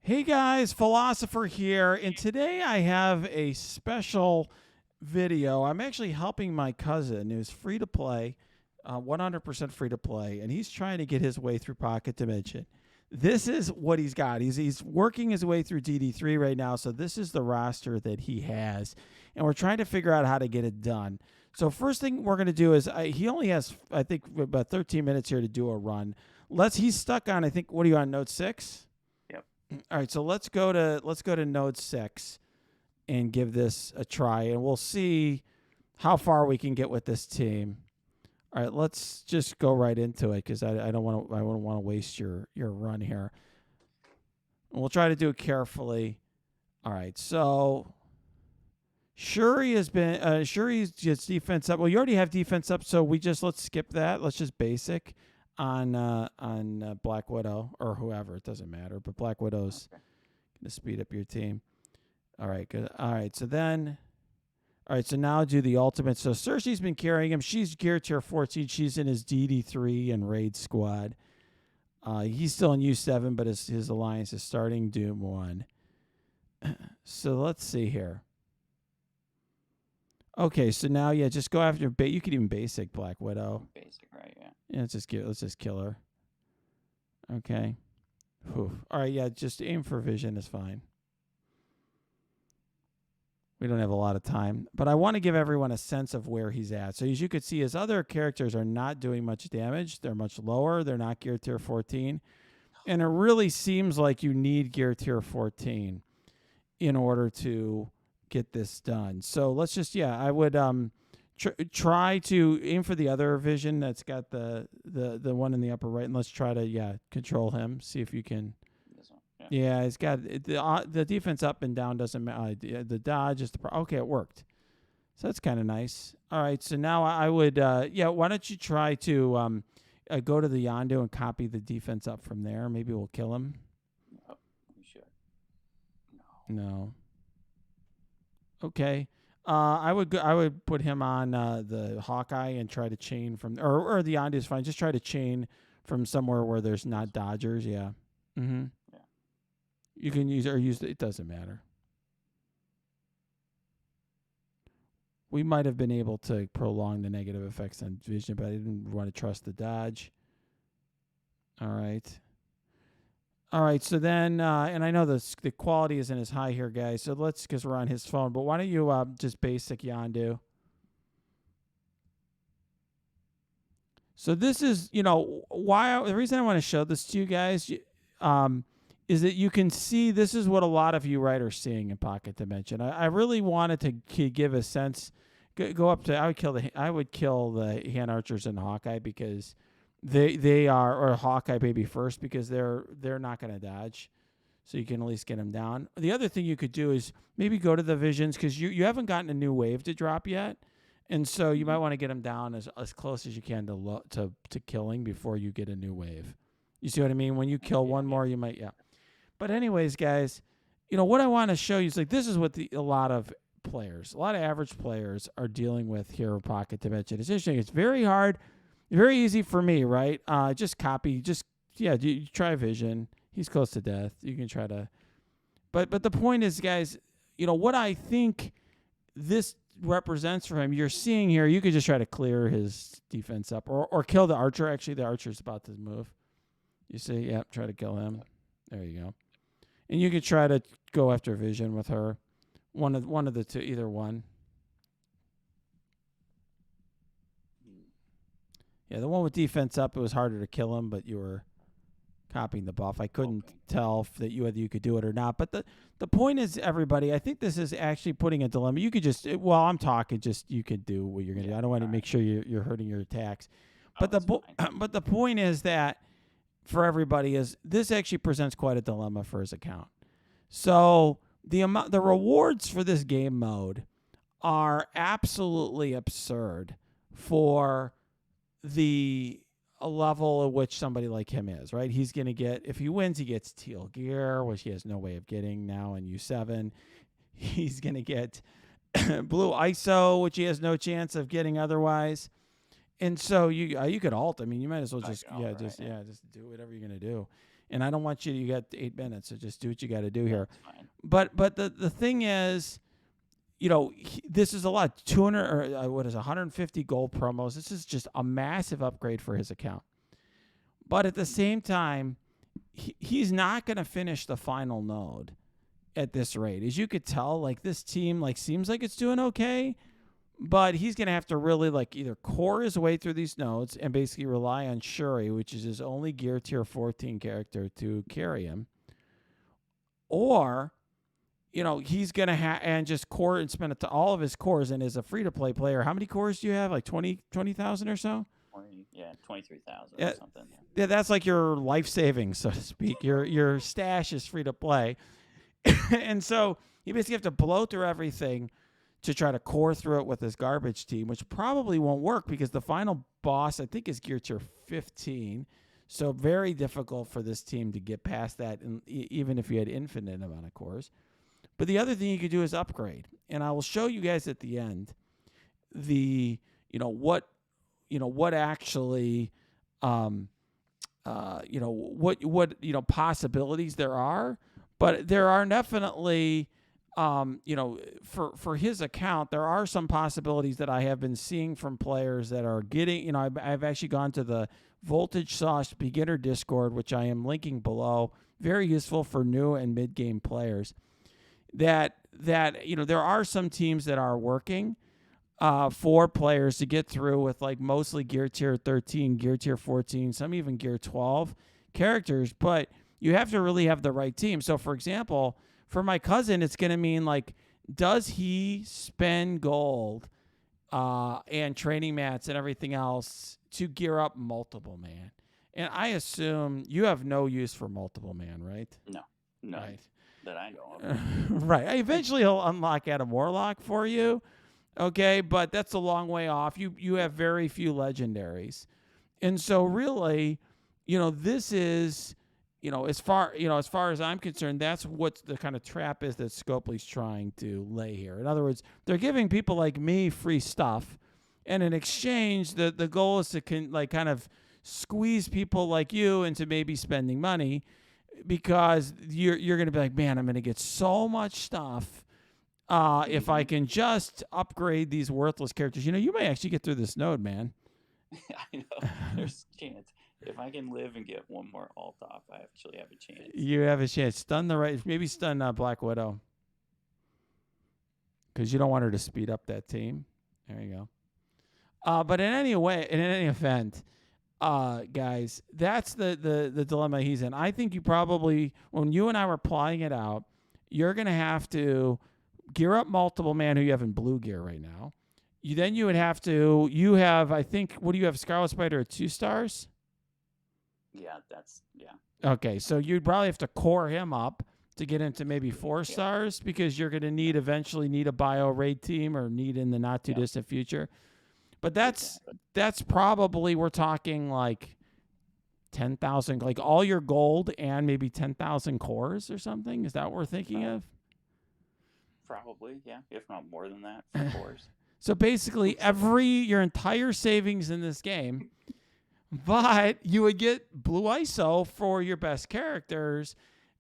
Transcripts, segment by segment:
Hey guys, Philosopher here, and today I have a special video. I'm actually helping my cousin who's free to play, 100% free to play, and he's trying to get his way through Pocket Dimension. This is what he's got. He's working his way through DD3 right now, so this is the roster that he has, and we're trying to figure out how to get it done. So first thing we're going to do is he only has, I think, about 13 minutes here to do a run. He's stuck on, I think, what are you on, Note 6? Yep. All right, so let's go to node 6 and give this a try, and we'll see how far we can get with this team. All right, let's just go right into it because I don't want to waste your run here. And we'll try to do it carefully. All right, so Shuri's just defense up. Well, you already have defense up, so let's skip that. Let's just basic on Black Widow or whoever. It doesn't matter, but Black Widow's gonna speed up your team. All right, good. All right, so now do the ultimate. So Cersei's been carrying him. She's gear tier 14. She's in his DD3 and raid squad. He's still in U7, but his alliance is starting Doom 1. So let's see here. Okay, so now just go after you could even basic Black Widow. Basic, right? Yeah. Yeah, let's just kill her. Okay. Whew. All right, just aim for vision is fine. We don't have a lot of time, but I want to give everyone a sense of where he's at. So as you could see, his other characters are not doing much damage. They're much lower. They're not gear tier 14. And it really seems like you need gear tier 14 in order to get this done. So let's just, I would try to aim for the other vision that's got the one in the upper right, and let's try to control him. See if you can. This one. Yeah. He's got the defense up and down doesn't matter. The dodge is okay. It worked, so that's kind of nice. All right, so now I would why don't you try to go to the Yondu and copy the defense up from there? Maybe we'll kill him. Oh, we should. No. Okay. I would put him on the Hawkeye and try to chain from or the Yondu is fine. Just try to chain from somewhere where there's not dodgers. Yeah. Mm-hmm. Yeah. You can use it doesn't matter. We might have been able to prolong the negative effects on vision, but I didn't want to trust the dodge. All right. So then, and I know the quality isn't as high here, guys. So because we're on his phone. But why don't you just basic Yondu? So this is, why the reason I want to show this to you guys, is that you can see this is what a lot of you are seeing in Pocket Dimension. I really wanted to give a sense. Go up to I would kill the hand archers and Hawkeye because they are, or Hawkeye maybe first because they're not going to dodge, so you can at least get them down. The other thing you could do is maybe go to the visions because you haven't gotten a new wave to drop yet, and so you might want to get them down as close as you can to killing before you get a new wave. You see what I mean? When you kill one more, you might But anyways, guys, what I want to show you is this is what a lot of average players are dealing with here in Pocket Dimension. It's interesting. It's very hard. Very easy for me, right? Just copy. You try vision. He's close to death. You can try to, but the point is, guys, what I think this represents for him. You're seeing here. You could just try to clear his defense up, or kill the archer. Actually, the archer's about to move. You see, try to kill him. There you go. And you could try to go after vision with her. One of the two, either one. Yeah, the one with defense up, it was harder to kill him, but you were copying the buff. I couldn't tell that whether you could do it or not. But the point is, everybody, I think this is actually putting a dilemma. You could just, while I'm talking, you could do what you're going to do. I don't want to make sure you're hurting your attacks. But the point is that for everybody is this actually presents quite a dilemma for his account. So the rewards for this game mode are absolutely absurd for the level at which somebody like him is, right? He's going to get, if he wins, he gets teal gear, which he has no way of getting now in U7. He's going to get blue ISO, which he has no chance of getting otherwise. And so you could alt. I mean, you might as well just do whatever you're going to do. And I don't want you got 8 minutes, so just do what you got to do here. That's fine. But the thing is, this is a lot. 200 or 150 gold promos. This is just a massive upgrade for his account. But at the same time, he's not going to finish the final node at this rate. As you could tell, like this team seems like it's doing okay, but he's going to have to really either core his way through these nodes and basically rely on Shuri, which is his only gear tier 14 character, to carry him, or he's going to and just core and spend it to all of his cores. And as a free-to-play player, how many cores do you have? Like 20,000 or so? 23,000 or something. Yeah, that's like your life savings, so to speak. Your stash is free-to-play. And so you basically have to blow through everything to try to core through it with this garbage team, which probably won't work because the final boss, I think, is gear tier 15. So very difficult for this team to get past that, even if you had infinite amount of cores. But the other thing you could do is upgrade, and I will show you guys at the end what actually what possibilities there are. But there are definitely for his account, there are some possibilities that I have been seeing from players that are getting. I've actually gone to the Voltage Sauce Beginner Discord, which I am linking below. Very useful for new and mid game players. That there are some teams that are working for players to get through with mostly gear tier 13, gear tier 14, some even gear 12 characters, but you have to really have the right team. So for example, for my cousin, it's going to mean does he spend gold and training mats and everything else to gear up multiple man? And I assume you have no use for multiple man, right? No. Right. That I know of. Right. Eventually he'll unlock Adam Warlock for you. Okay, but that's a long way off. You have very few legendaries. And so really, this is, as far as I'm concerned, that's what the kind of trap is that Scopely's trying to lay here. In other words, they're giving people like me free stuff, and in exchange, the goal is to kind of squeeze people like you into maybe spending money, because you're going to be like, man, I'm going to get so much stuff if I can just upgrade these worthless characters. You may actually get through this node, man. I know. There's a chance. If I can live and get one more alt off, I actually have a chance. You have a chance. Maybe stun Black Widow, because you don't want her to speed up that team. There you go. But in any event, guys, that's the dilemma he's in. I think you probably, when you and I were plying it out, you're going to have to gear up multiple man who you have in blue gear right now. You would have to, I think, what do you have, Scarlet Spider at 2 stars? Yeah. Okay, so you'd probably have to core him up to get into maybe 4 stars, because you're going to eventually need a bio raid team, or need in the not too distant future. But that's probably, we're talking 10,000, all your gold and maybe 10,000 cores or something. Is that what we're thinking of? Probably, yeah. If not more than that, for cores. So basically, your entire savings in this game, but you would get blue ISO for your best characters,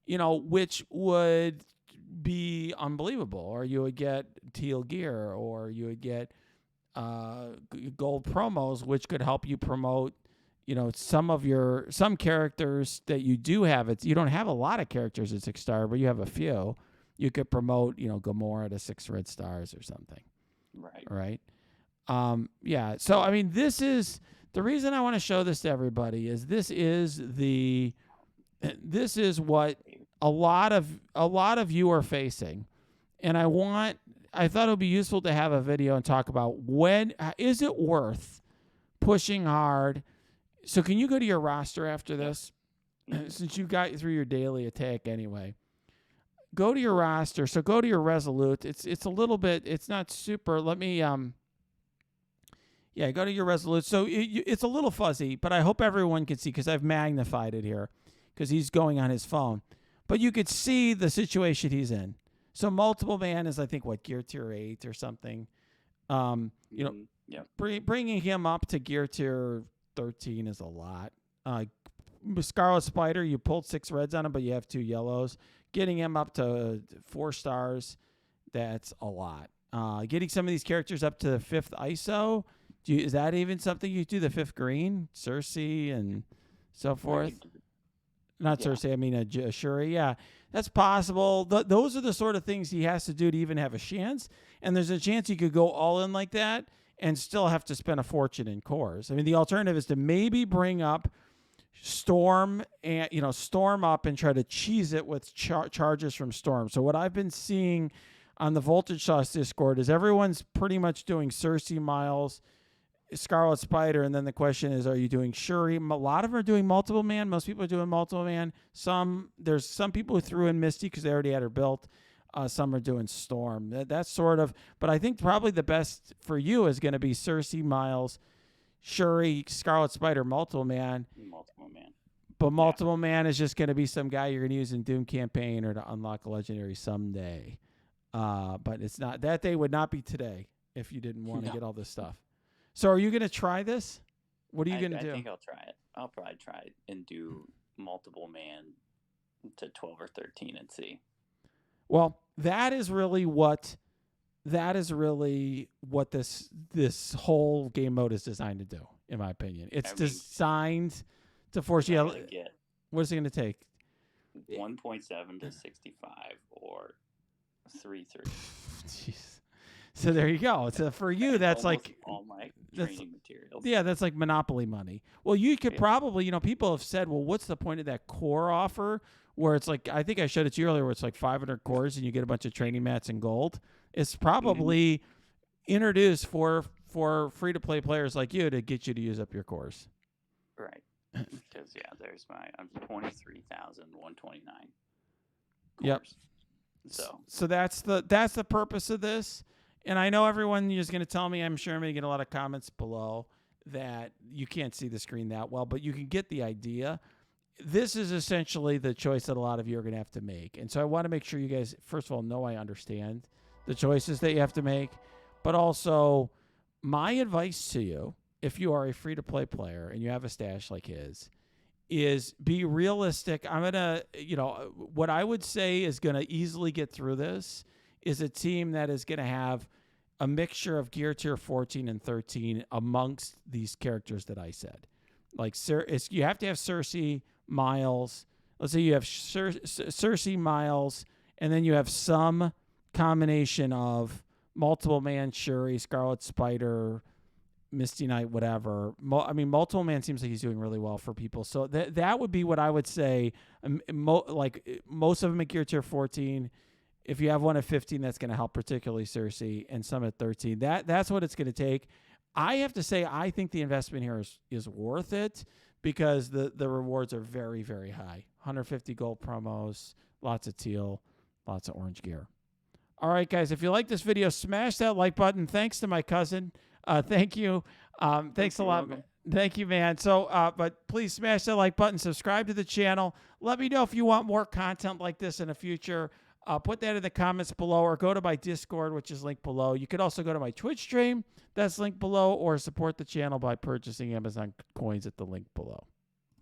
which would be unbelievable. Or you would get teal gear, or you would get gold promos, which could help you promote, some characters that you do have. You don't have a lot of characters at 6 star, but you have a few. You could promote, Gamora to 6 red stars or something. Right. Yeah. So, I mean, this is the reason I want to show this to everybody, is this is what a lot of you are facing. And I thought it would be useful to have a video and talk about, when is it worth pushing hard. So can you go to your roster after this? Since you got through your daily attack anyway. Go to your roster. So go to your Resolute. It's a little bit, it's not super. Let me go to your Resolute. So it's a little fuzzy, but I hope everyone can see, because I've magnified it here, because he's going on his phone. But you could see the situation he's in. So multiple man is, I think, gear tier 8 or something. Bringing him up to gear tier 13 is a lot. Scarlet Spider, you pulled 6 reds on him, but you have 2 yellows. Getting him up to 4 stars, that's a lot. Getting some of these characters up to the 5th ISO, is that even something you do? The 5th green, Cersei and so forth? Not Cersei, I mean Shuri. Yeah, that's possible. Those are the sort of things he has to do to even have a chance. And there's a chance he could go all in like that and still have to spend a fortune in cores. I mean, the alternative is to maybe bring up Storm and Storm up and try to cheese it with charges from Storm. So what I've been seeing on the Voltage Sauce Discord is everyone's pretty much doing Cersei, Miles, Scarlet Spider, and then the question is, are you doing Shuri? A lot of them are doing multiple man. Most people are doing multiple man. There's some people who threw in Misty because they already had her built. Some are doing Storm. That's sort of, but I think probably the best for you is going to be Cersei, Miles, Shuri, Scarlet Spider, multiple man. Multiple man. But multiple man is just going to be some guy you're going to use in Doom campaign or to unlock a legendary someday. But it's not, that day would not be today if you didn't want to get all this stuff. So are you going to try this? What are you going to do? I think I'll try it. I'll probably try it and do multiple man to 12 or 13 and see. Well, that is really what this whole game mode is designed to do, in my opinion. It's designed to force you. What is it going to take? 1.7 to 65 or 330. Jeez. So there you go. So for you, that's like all my training materials. Yeah, that's like Monopoly money. Well, you could probably, people have said, well, what's the point of that core offer? Where it's like, I think I showed it to you earlier, where it's like 500 cores and you get a bunch of training mats and gold. It's probably introduced for free-to-play players like you to get you to use up your cores. Right. Because, there's I'm 23,129 cores. Yep. So that's the purpose of this. And I know everyone is going to tell me, I'm sure I'm going to get a lot of comments below that you can't see the screen that well, but you can get the idea. This is essentially the choice that a lot of you are going to have to make. And so I want to make sure you guys, first of all, know I understand the choices that you have to make. But also, my advice to you, if you are a free-to-play player and you have a stash like his, is be realistic. I'm going to, what I would say is going to easily get through this is a team that is going to have a mixture of gear tier 14 and 13 amongst these characters that I said. Like, you have to have Cersei, Miles. Let's say you have Cersei, Miles, and then you have some combination of multiple man, Shuri, Scarlet Spider, Misty Knight, whatever. Multiple man seems like he's doing really well for people. So that would be what I would say. Like most of them at gear tier 14. If you have one at 15, that's going to help, particularly Cersei, and some at 13. That's what it's going to take. I have to say, I think the investment here is worth it because the rewards are very, very high. 150 gold promos, lots of teal, lots of orange gear. All right, guys, if you like this video, smash that like button. Thanks to my cousin. Thank you. Thanks a lot. Thank you, man. So, but please smash that like button. Subscribe to the channel. Let me know if you want more content like this in the future. Put that in the comments below or go to my Discord, which is linked below. You could also go to my Twitch stream. That's linked below, or support the channel by purchasing Amazon coins at the link below.